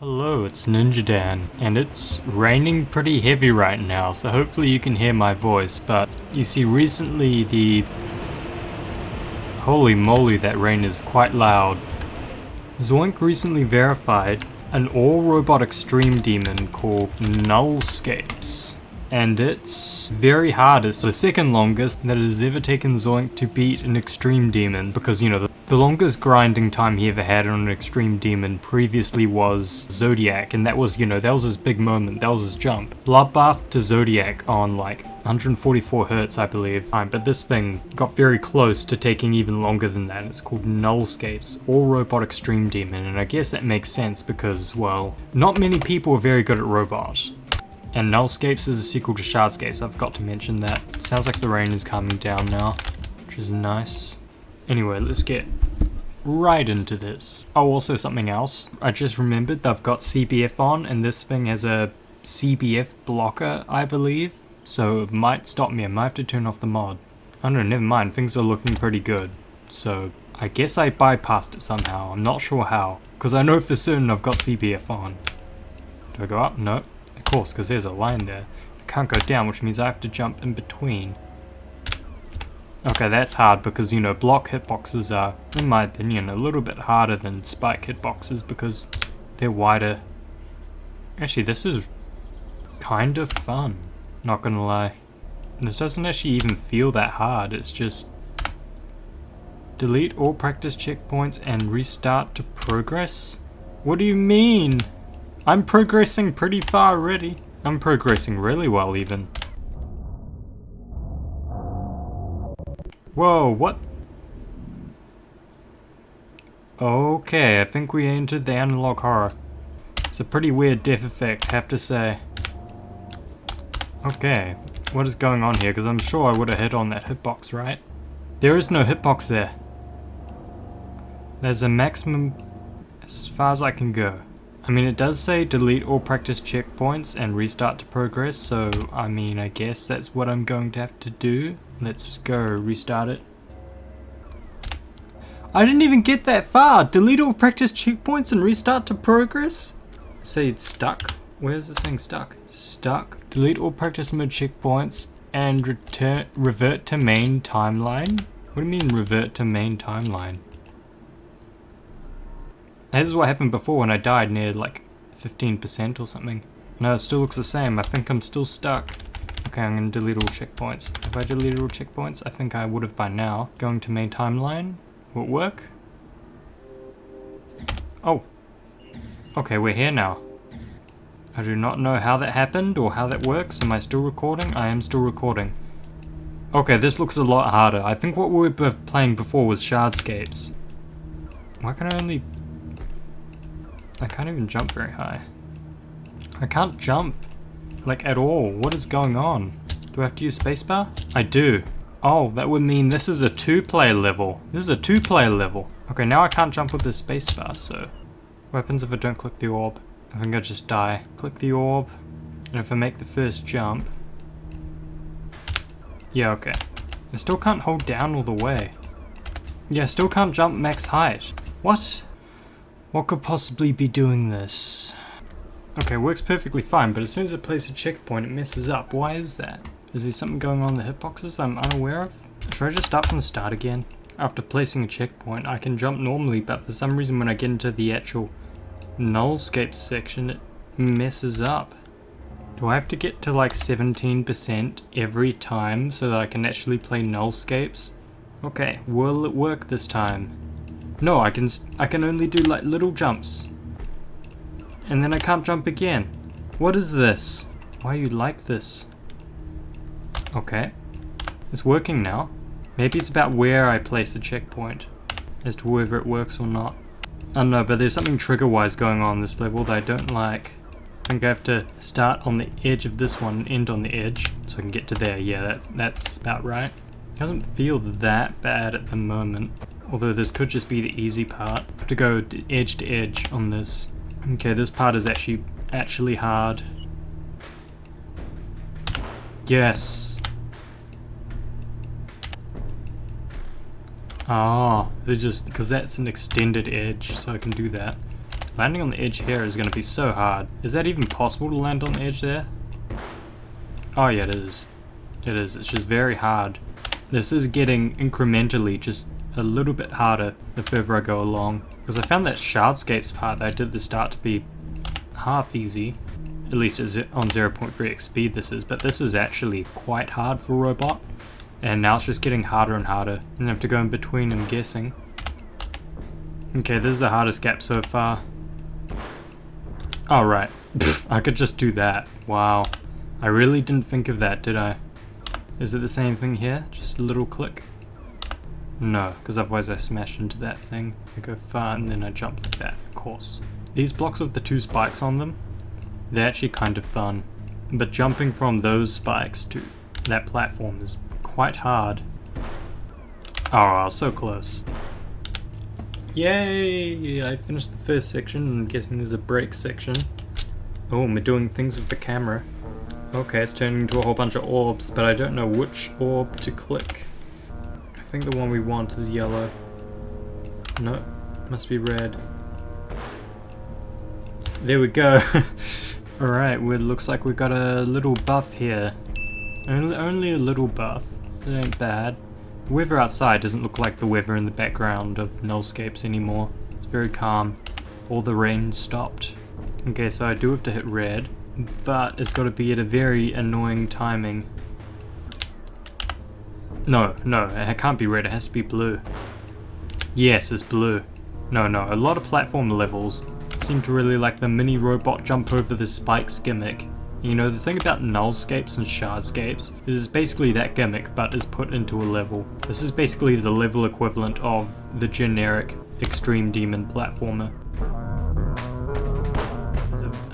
Hello, it's Ninja Dan, and it's raining pretty heavy right now, so hopefully you can hear my voice, but you see recently holy moly, that rain is quite loud. Zoink recently verified an all-robot extreme demon called Nullscapes, and it's very hard. It's the second longest that it has ever taken Zoink to beat an extreme demon, because you know, the longest grinding time he ever had on an extreme demon previously was Zodiac, and that was, you know, that was his big moment, that was his jump. Bloodbath to Zodiac on like 144 hertz, I believe. But this thing got very close to taking even longer than that. It's called Nullscapes, All Robot Extreme Demon, and I guess that makes sense because, well, not many people are very good at robot. And Nullscapes is a sequel to Shardscapes, I forgot to mention that. Sounds like the rain is calming down now, which is nice. Anyway, let's get right into this. Oh, also something else. I just remembered that I've got CBF on, and this thing has a CBF blocker, I believe. So it might stop me. I might have to turn off the mod. Oh no, never mind. Things are looking pretty good. So I guess I bypassed it somehow. I'm not sure how. Because I know for certain I've got CBF on. Do I go up? No. Of course, because there's a line there. I can't go down, which means I have to jump in between. Okay, that's hard because, you know, block hitboxes are, in my opinion, a little bit harder than spike hitboxes because they're wider. Actually, this is kind of fun, not gonna lie. This doesn't actually even feel that hard, it's just delete all practice checkpoints and restart to progress? What do you mean? I'm progressing pretty far already. I'm progressing really well even. Whoa, what? Okay, I think we entered the analog horror. It's a pretty weird death effect, have to say. Okay, what is going on here? Because I'm sure I would have hit on that hitbox, right? There is no hitbox there. There's a maximum as far as I can go. I mean, it does say delete all practice checkpoints and restart to progress, so I mean, I guess that's what I'm going to have to do. Let's go restart it. I didn't even get that far! Delete all practice checkpoints and restart to progress? Say it's stuck? Where's this thing stuck? Stuck. Delete all practice mode checkpoints and revert to main timeline? What do you mean revert to main timeline? This is what happened before when I died near like 15% or something. No, it still looks the same. I think I'm still stuck. Okay, I'm gonna delete all checkpoints. If I deleted all checkpoints, I think I would have by now. Going to main timeline. Will it work? Oh. Okay, we're here now. I do not know how that happened or how that works. Am I still recording? I am still recording. Okay, this looks a lot harder. I think what we were playing before was Shardscapes. Why can I only... I can't even jump very high. I can't jump, like, at all. What is going on? Do I have to use spacebar? I do. Oh, that would mean this is a two-player level. This is a two-player level. Okay, now I can't jump with the spacebar, so... What happens if I don't click the orb? I think I just die. Click the orb, and if I make the first jump... Yeah, okay. I still can't hold down all the way. Yeah, I still can't jump max height. What? What could possibly be doing this? Okay, works perfectly fine, but as soon as I place a checkpoint, it messes up. Why is that? Is there something going on in the hitboxes I'm unaware of? Should I just start from the start again? After placing a checkpoint, I can jump normally, but for some reason when I get into the actual Nullscapes section, it messes up. Do I have to get to like 17% every time so that I can actually play Nullscapes? Okay, will it work this time? No, I can only do like little jumps. And then I can't jump again. What is this? Why are you like this? Okay. It's working now. Maybe it's about where I place the checkpoint as to whether it works or not. I don't know, but there's something trigger-wise going on this level that I don't like. I think I have to start on the edge of this one and end on the edge so I can get to there. Yeah, that's about right. It doesn't feel that bad at the moment. Although this could just be the easy part. I have to go edge to edge on this. Okay, this part is actually hard. Yes. Oh, they're just because that's an extended edge, so I can do that. Landing on the edge here is going to be so hard. Is that even possible to land on the edge there? Oh yeah, it is. It is. It's just very hard. This is getting incrementally just a little bit harder the further I go along. Because I found that Shardscapes part that I did at the start to be half easy. At least on 0.3x speed this is. But this is actually quite hard for a robot. And now it's just getting harder and harder. And I have to go in between and guessing. Okay, this is the hardest gap so far. Oh, right. I could just do that. Wow. I really didn't think of that, did I? Is it the same thing here? Just a little click? No, because otherwise I smash into that thing. I go far and then I jump like that, of course. These blocks with the 2 spikes on them, they're actually kind of fun. But jumping from those spikes to that platform is quite hard. Oh, I was so close. Yay! I finished the first section. I'm guessing there's a break section. Oh, we're doing things with the camera. Okay, it's turning into a whole bunch of orbs, but I don't know which orb to click. I think the one we want is yellow. No, must be red. There we go. Alright, well, it looks like we've got a little buff here. Only a little buff. It ain't bad. The weather outside doesn't look like the weather in the background of Nullscapes anymore. It's very calm. All the rain stopped. Okay, so I do have to hit red, but it's got to be at a very annoying timing. No, it can't be red, it has to be blue. Yes, it's blue. No, a lot of platform levels seem to really like the mini robot jump over the spikes gimmick. You know, the thing about Nullscapes and Shardscapes is it's basically that gimmick, but is put into a level. This is basically the level equivalent of the generic Extreme Demon platformer.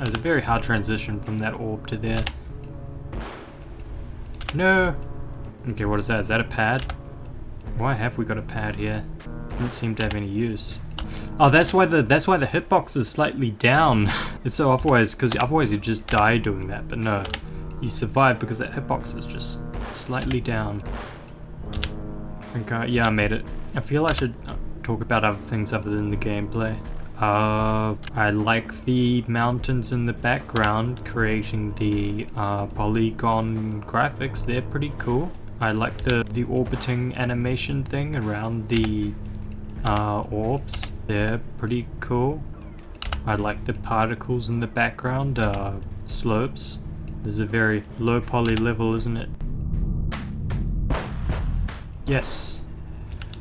It was a very hard transition from that orb to there. No! Okay, what is that? Is that a pad? Why have we got a pad here? Doesn't seem to have any use. Oh, that's why the hitbox is slightly down. It's so otherwise, because otherwise you'd just die doing that, but no. You survive because that hitbox is just slightly down. I think, yeah, I made it. I feel I should talk about other things other than the gameplay. I like the mountains in the background, creating the polygon graphics. They're pretty cool. I like the orbiting animation thing around the orbs. They're pretty cool. I like the particles in the background, slopes. This is a very low poly level, isn't it? Yes.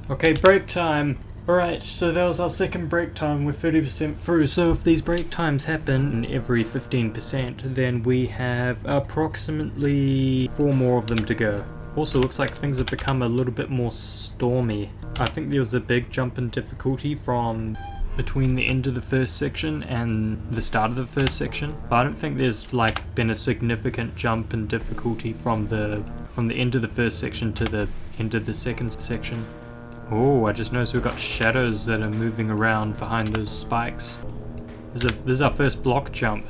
Okay, break time. Alright, so that was our second break time. We're 30% through. So if these break times happen every 15%, then we have approximately 4 more of them to go. Also looks like things have become a little bit more stormy. I think there was a big jump in difficulty from between the end of the first section and the start of the first section. But I don't think there's like been a significant jump in difficulty from the end of the first section to the end of the second section. Oh, I just noticed we've got shadows that are moving around behind those spikes. This is our first block jump.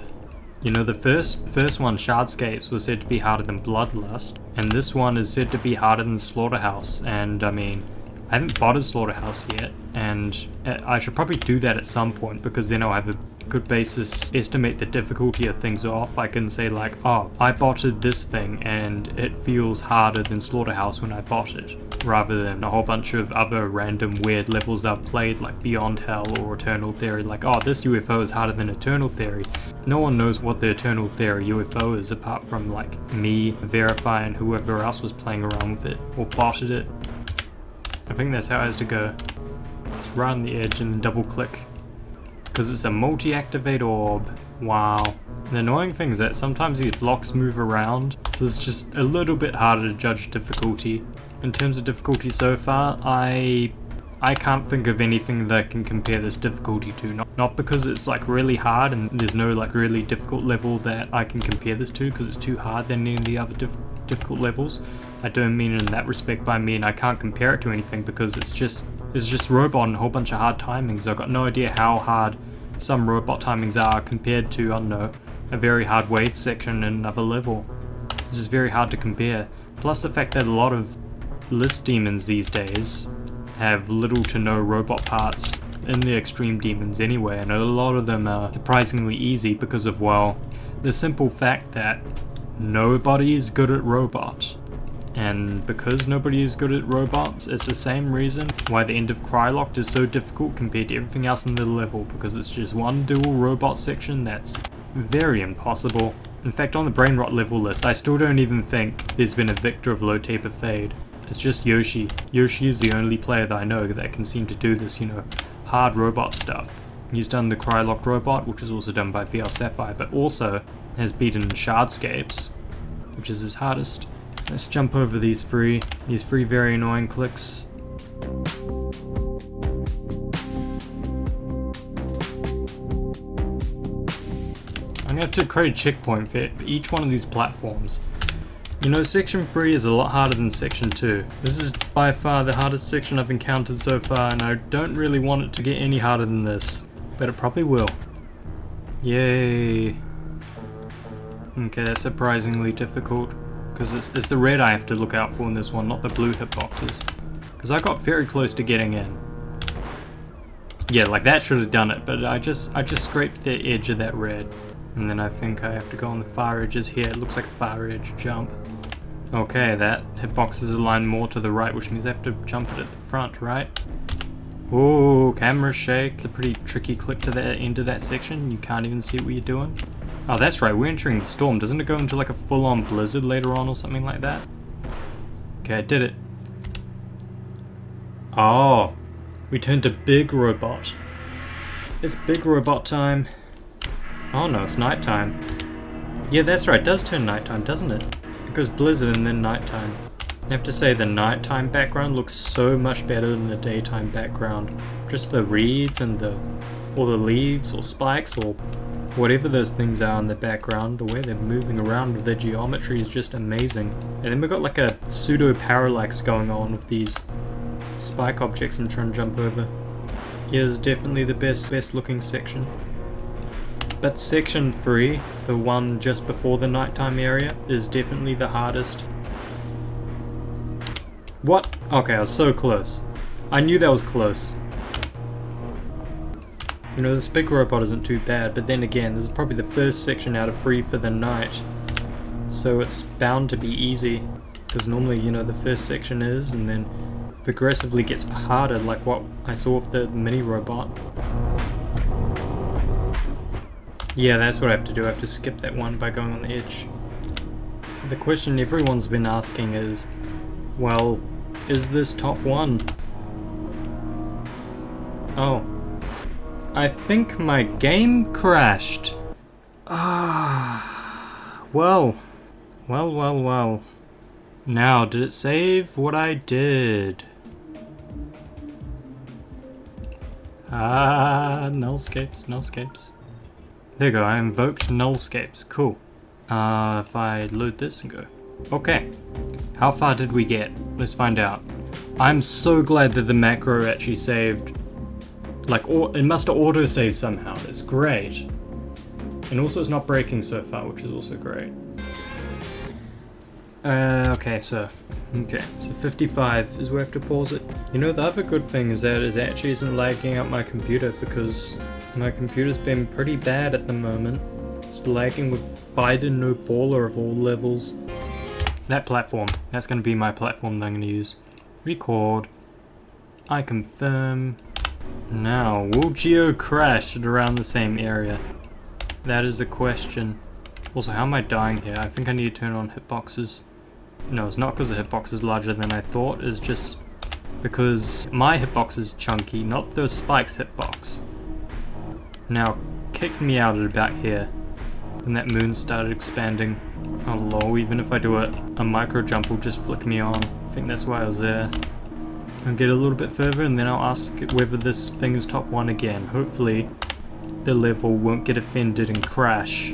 You know, the first one, Shardscapes, was said to be harder than Bloodlust, and this one is said to be harder than Slaughterhouse, and I mean, I haven't botted Slaughterhouse yet, and I should probably do that at some point, because then I'll have a good basis, estimate the difficulty of things off. I can say like, oh, I botted this thing, and it feels harder than Slaughterhouse when I bot it, rather than a whole bunch of other random weird levels I've played, like Beyond Hell or Eternal Theory, like, oh, this UFO is harder than Eternal Theory. No one knows what the Eternal Theory UFO is apart from like me, Verify, and whoever else was playing around with it or botted it. I think that's how it has to go. Just right on the edge and then double click. Because it's a multi-activate orb. Wow. The annoying thing is that sometimes these blocks move around, so it's just a little bit harder to judge difficulty. In terms of difficulty so far, I can't think of anything that I can compare this difficulty to. Not because it's like really hard and there's no like really difficult level that I can compare this to because it's too hard than any of the other difficult levels. I don't mean in that respect, but I mean I can't compare it to anything because it's just robot and a whole bunch of hard timings. I've got no idea how hard some robot timings are compared to, I don't know, a very hard wave section in another level. It's just very hard to compare. Plus the fact that a lot of list demons these days have little to no robot parts in the extreme demons anyway, and a lot of them are surprisingly easy because of, well, the simple fact that nobody is good at robot. And because nobody is good at robots, it's the same reason why the end of Cryo is so difficult compared to everything else in the level, because it's just one dual robot section that's very impossible. In fact, on the brain rot level list, I still don't even think there's been a victor of low taper fade. It's just Yoshi. Yoshi is the only player that I know that can seem to do this, you know, hard robot stuff. He's done the Cryo robot, which is also done by VR Sapphire, but also has beaten Shardscapes, which is his hardest. Let's jump over these three very annoying clicks. I'm going to create a checkpoint for each one of these platforms. You know, section 3 is a lot harder than section 2. This is by far the hardest section I've encountered so far, and I don't really want it to get any harder than this, but it probably will. Yay. Okay, that's surprisingly difficult, because it's the red I have to look out for in this one, not the blue hitboxes. Because I got very close to getting in. Yeah, like that should have done it, but I just scraped the edge of that red. And then I think I have to go on the far edges here. It looks like a far edge jump. Okay, that hitbox is aligned more to the right, which means I have to jump it at the front, right? Ooh, camera shake. It's a pretty tricky click to the end of that section. You can't even see what you're doing. Oh, that's right, we're entering the storm. Doesn't it go into like a full-on blizzard later on or something like that? Okay, I did it. Oh, we turned to big robot. It's big robot time. Oh no, it's nighttime. Yeah, that's right, it does turn nighttime, doesn't it? It goes blizzard and then nighttime. I have to say the nighttime background looks so much better than the daytime background. Just the reeds and all the leaves or spikes or whatever those things are in the background, the way they're moving around with their geometry is just amazing. And then we've got like a pseudo parallax going on with these spike objects I'm trying to jump over. Yeah, it's definitely the best looking section. But section 3, the one just before the nighttime area, is definitely the hardest. What? Okay, I was so close. I knew that was close. You know, this big robot isn't too bad, but then again, this is probably the first section out of 3 for the night. So it's bound to be easy, because normally, you know, the first section is, and then progressively gets harder, like what I saw with the mini robot. Yeah, that's what I have to do. I have to skip that one by going on the edge. The question everyone's been asking is, well, is this top 1? Oh. I think my game crashed. Ah. Well. Now, did it save what I did? Ah, Nullscapes. There you go, I invoked Nullscapes. Cool. If I load this and go. Okay. How far did we get? Let's find out. I'm so glad that the macro actually saved. Like, it must have auto-saved somehow. That's great. And also it's not breaking so far, which is also great. Okay, so 55 is where I have to pause it. You know, the other good thing is that it actually isn't lagging out my computer, because my computer's been pretty bad at the moment. It's lagging with Biden no baller of all levels. That platform, that's going to be my platform that I'm going to use. Record. I confirm. Now, will Geo crash at around the same area? That is the question. Also, how am I dying here? I think I need to turn on hitboxes. No, it's not because the hitbox is larger than I thought. It's just because my hitbox is chunky, not the spikes hitbox. Now, kick me out at about here. When that moon started expanding. Oh lol, even if I do a micro jump will just flick me on. I think that's why I was there. I'll get a little bit further and then I'll ask whether this thing is top 1 again. Hopefully the level won't get offended and crash.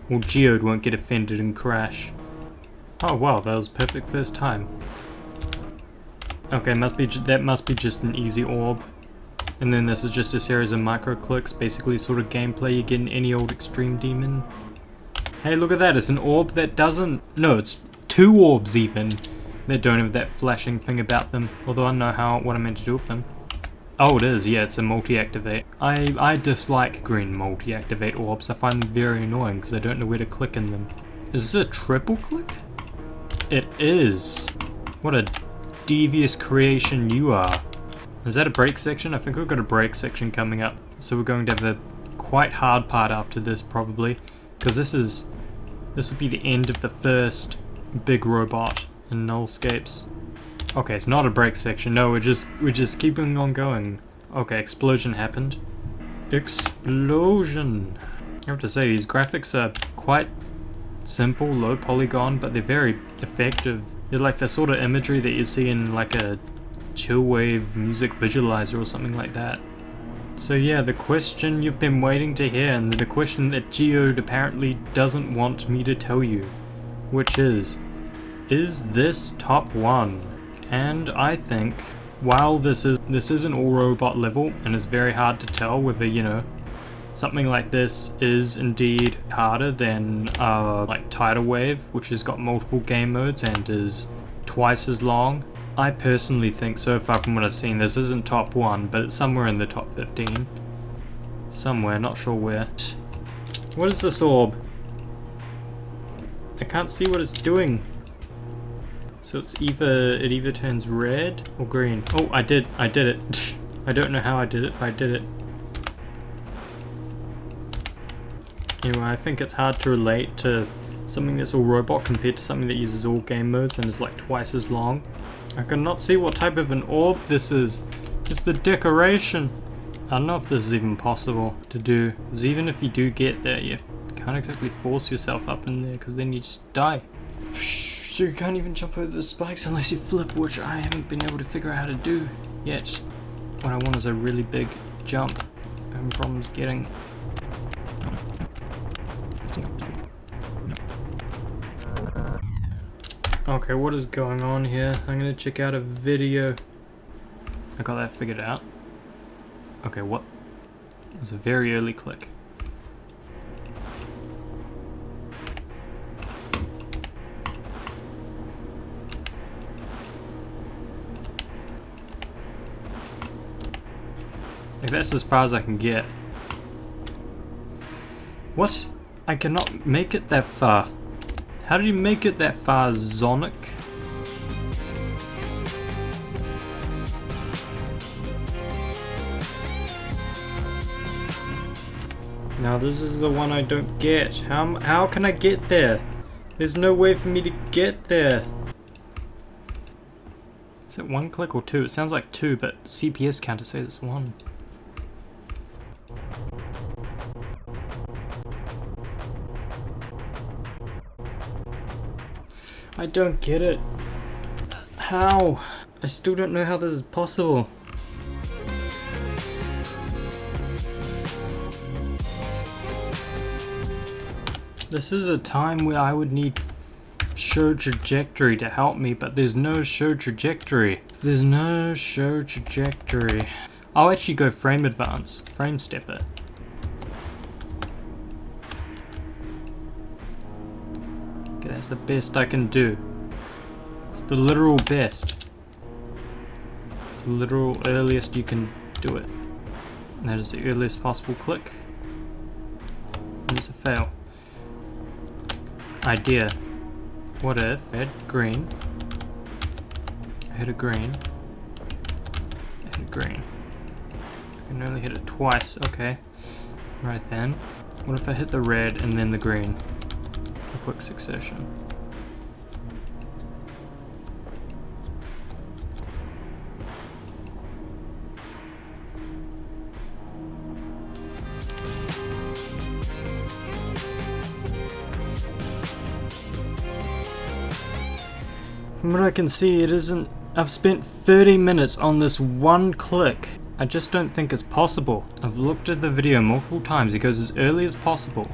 Or Geode won't get offended and crash. Oh wow, that was perfect first time. Okay, that must be just an easy orb. And then this is just a series of micro clicks, basically sort of gameplay you get in any old extreme demon. Hey, look at that, it's an orb that doesn't... No, it's 2 orbs even that don't have that flashing thing about them. Although I don't know what I'm meant to do with them. Oh, it is, yeah, it's a multi-activate. I dislike green multi-activate orbs. I find them very annoying because I don't know where to click in them. Is this a triple click? It is. What a devious creation you are. Is that a break section? I think we've got a break section coming up. So we're going to have a quite hard part after this probably. Because this will be the end of the first big robot in Nullscapes. Okay, it's not a break section. No, we're just keeping on going. Okay, explosion happened. Explosion! I have to say, these graphics are quite simple, low polygon, but they're very effective. They're like the sort of imagery that you see in like a chillwave music visualizer or something like that. So yeah, the question you've been waiting to hear, and the question that Geode apparently doesn't want me to tell you, which is this top 1? And I think, while this is an all robot level, and it's very hard to tell whether, you know, something like this is indeed harder than like Tidal Wave, which has got multiple game modes and is twice as long. I personally think, so far from what I've seen, this isn't top 1, but it's somewhere in the top 15. Somewhere, not sure where. What is this orb? I can't see what it's doing. So it either turns red or green. Oh, I did it. I don't know how I did it, but I did it. Anyway, I think it's hard to relate to something that's all robot compared to something that uses all game modes and is like twice as long. I cannot see what type of an orb this is. It's the decoration. I don't know if this is even possible to do, because even if you do get there, you can't exactly force yourself up in there, because then you just die. So you can't even jump over the spikes unless you flip, which I haven't been able to figure out how to do yet. What I want is a really big jump. I'm having problems getting. Okay, what is going on here? I'm gonna check out a video. I got that figured out. Okay, what? It was a very early click. Like, that's as far as I can get. What? I cannot make it that far. How did you make it that far, Zoink? Now this is the one I don't get. How can I get there? There's no way for me to get there. Is it 1 click or 2? It sounds like 2, but CPS counter says it's 1. I don't get it. How? I still don't know how this is possible. This is a time where I would need show trajectory to help me, but there's no show trajectory. There's no show trajectory. I'll actually go frame advance, frame step it. Okay, that's the best I can do. It's the literal best. It's the literal earliest you can do it. And that is the earliest possible click. And it's a fail. Idea. What if I hit green? I hit a green. I hit a green. I can only hit it twice, okay. Right then. What if I hit the red and then the green? A quick succession. From what I can see, it isn't. I've spent 30 minutes on this one click. I just don't think it's possible. I've looked at the video multiple times. It goes as early as possible.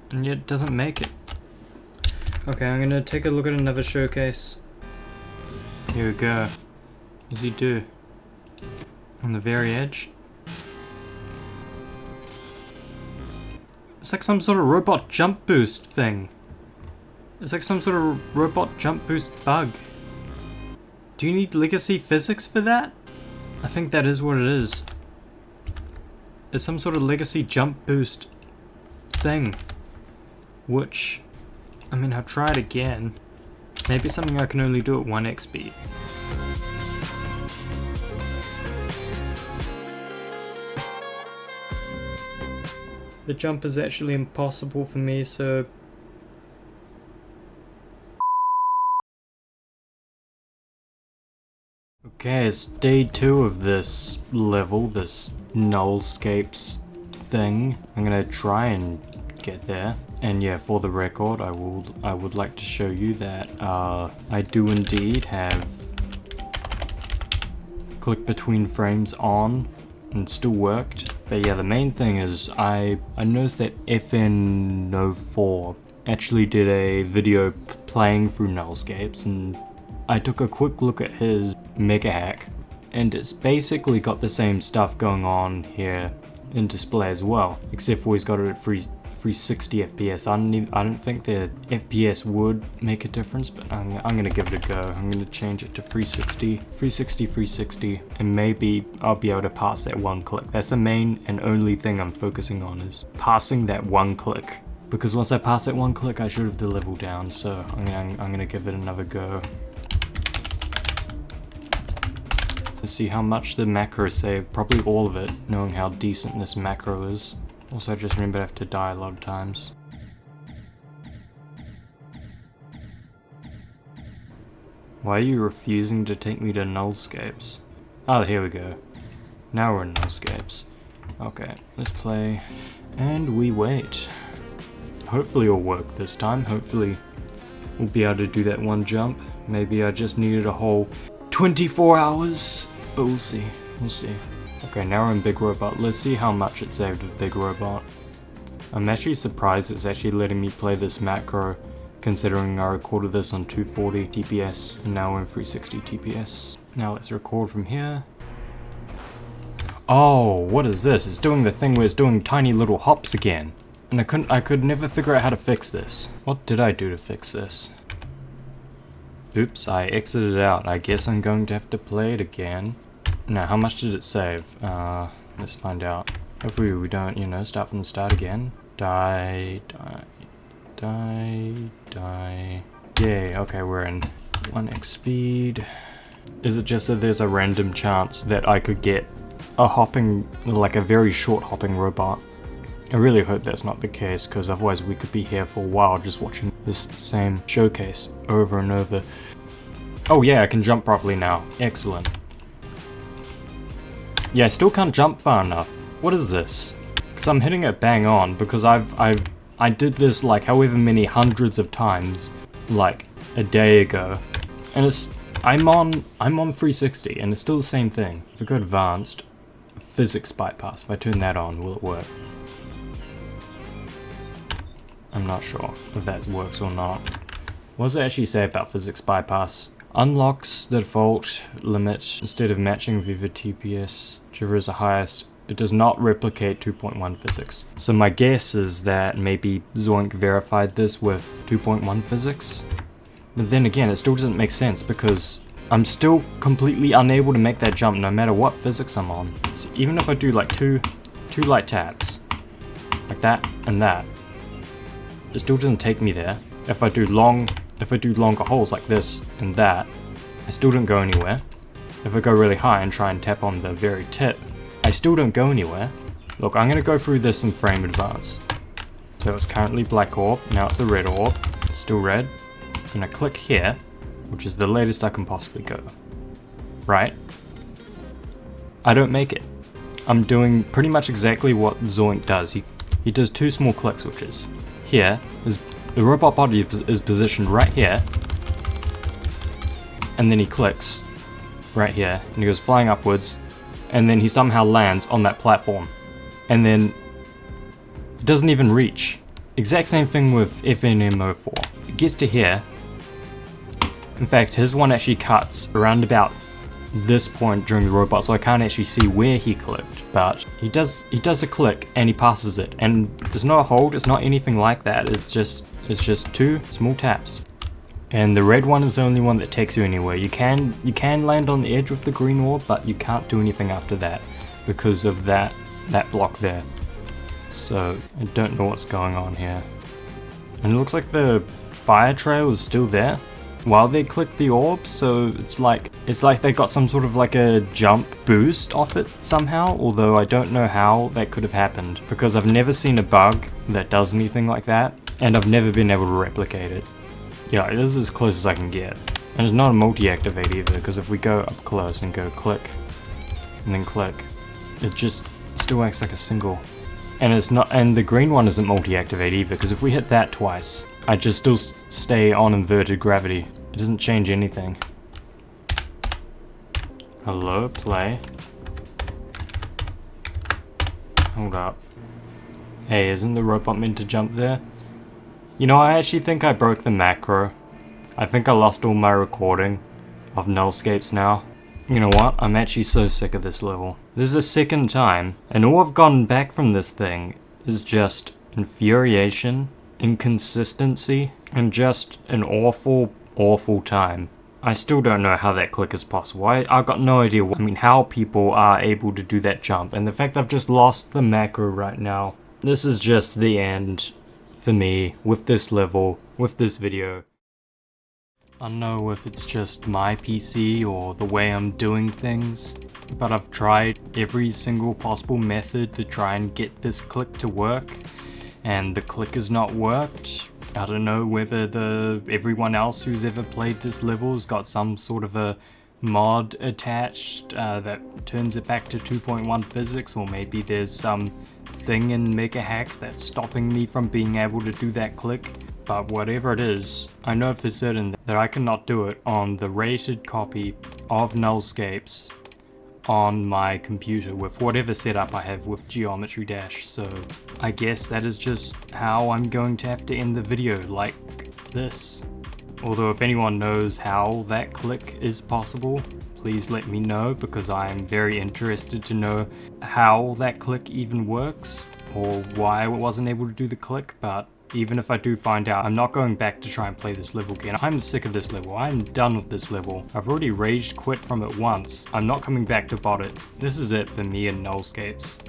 And yet it doesn't make it. Okay, I'm gonna take a look at another showcase. Here we go. What does he do? On the very edge? It's like some sort of robot jump boost thing. It's like some sort of robot jump boost bug. Do you need legacy physics for that? I think that is what it is. It's some sort of legacy jump boost thing. Which, I mean, I'll try it again. Maybe it's something I can only do at 1x speed. The jump is actually impossible for me, so... Okay, it's day 2 of this level, this Nullscapes thing. I'm gonna try and get there. And yeah, for the record, I would like to show you that I do indeed have click between frames on and still worked. But yeah, the main thing is I noticed that FN04 actually did a video playing through Nullscapes, and I took a quick look at his mega hack, and it's basically got the same stuff going on here in display as well, except for he's got it at 360 FPS. I don't think the FPS would make a difference, but I'm gonna give it a go. I'm gonna change it to 360, and maybe I'll be able to pass that one click. That's the main and only thing I'm focusing on, is passing that one click. Because once I pass that one click, I should have the level down, so I'm gonna give it another go. Let's see how much the macro saved, probably all of it, knowing how decent this macro is. Also, I just remember I have to die a lot of times. Why are you refusing to take me to Nullscapes? Oh, here we go. Now we're in Nullscapes. Okay, let's play. And we wait. Hopefully it'll work this time. Hopefully we'll be able to do that one jump. Maybe I just needed a whole 24 hours. But we'll see. We'll see. Okay, now we're in Big Robot. Let's see how much it saved with Big Robot. I'm actually surprised it's actually letting me play this macro, considering I recorded this on 240 TPS and now we're in 360 TPS. Now let's record from here. Oh, what is this? It's doing the thing where it's doing tiny little hops again. And I could never figure out how to fix this. What did I do to fix this? Oops, I exited out. I guess I'm going to have to play it again. Now, how much did it save? Let's find out. Hopefully we don't, you know, start from the start again. Die. Yay, okay, we're in 1x speed. Is it just that there's a random chance that I could get a hopping, like a very short hopping robot? I really hope that's not the case, because otherwise we could be here for a while just watching this same showcase over and over. Oh yeah, I can jump properly now. Excellent. Yeah, I still can't jump far enough. What is this? Because I'm hitting it bang on, because I did this like however many hundreds of times, like a day ago, and I'm on 360 and it's still the same thing. If I go advanced, physics bypass, if I turn that on, will it work? I'm not sure if that works or not. What does it actually say about physics bypass? Unlocks the default limit instead of matching Viva TPS, whichever is the highest. It does not replicate 2.1 physics. So my guess is that maybe Zoink verified this with 2.1 physics. But then again, it still doesn't make sense because I'm still completely unable to make that jump no matter what physics I'm on. So even if I do like two light taps, like that and that, it still doesn't take me there. If I do longer holes like this and that, I still don't go anywhere. If I go really high and try and tap on the very tip, I still don't go anywhere. Look, I'm gonna go through this in frame advance. So it's currently black orb, now it's a red orb, it's still red. I'm gonna click here, which is the latest I can possibly go. Right? I don't make it. I'm doing pretty much exactly what Zoink does. He does two small click switches. Here, the robot body is positioned right here, and then he clicks right here, and he goes flying upwards, and then he somehow lands on that platform, and then it doesn't even reach. Exact same thing with FNM04. It gets to here. In fact, his one actually cuts around about this point during the robot, so I can't actually see where he clicked, but he does a click and he passes it, and there's no hold, it's not anything like that, it's just 2 small taps. And the red one is the only one that takes you anywhere. You can land on the edge with the green orb, but you can't do anything after that because of that block there. So I don't know what's going on here. And it looks like the fire trail is still there while they click the orb, so it's like they got some sort of like a jump boost off it somehow, although I don't know how that could have happened because I've never seen a bug that does anything like that, and I've never been able to replicate it. Yeah, this is as close as I can get. And it's not a multi-activate either, because if we go up close and go click and then click, it just still acts like a single. And it's not, and the green one isn't multi-activate either, because if we hit that twice, I just still stay on inverted gravity. It doesn't change anything. Hello, play. Hold up. Hey, isn't the robot meant to jump there? You know, I actually think I broke the macro. I think I lost all my recording of Nullscapes now. You know what? I'm actually so sick of this level. This is the second time, and all I've gotten back from this thing is just infuriation, inconsistency, and just an awful, awful time. I still don't know how that click is possible. I've got no idea. I mean, how people are able to do that jump, and the fact I've just lost the macro right now. This is just the end for me with this level, with this video. I don't know if it's just my PC or the way I'm doing things, but I've tried every single possible method to try and get this click to work, and the click has not worked. I don't know whether everyone else who's ever played this level has got some sort of a mod attached that turns it back to 2.1 physics, or maybe there's some thing in Mega Hack that's stopping me from being able to do that click. But whatever it is, I know for certain that I cannot do it on the rated copy of Nullscapes on my computer with whatever setup I have with Geometry Dash, so I guess that is just how I'm going to have to end the video, like this. Although if anyone knows how that click is possible, please let me know, because I am very interested to know how that click even works, or why I wasn't able to do the click. But even if I do find out, I'm not going back to try and play this level again. I'm sick of this level. I'm done with this level. I've already rage quit from it once. I'm not coming back to bot it. This is it for me and Nullscapes.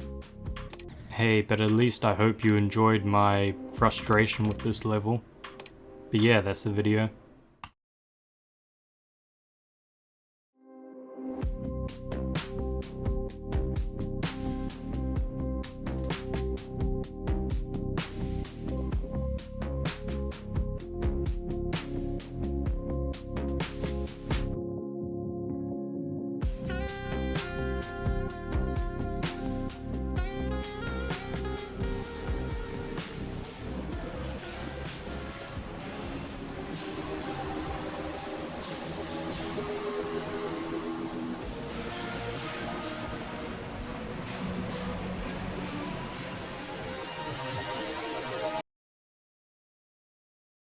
Hey, but at least I hope you enjoyed my frustration with this level. But yeah, that's the video.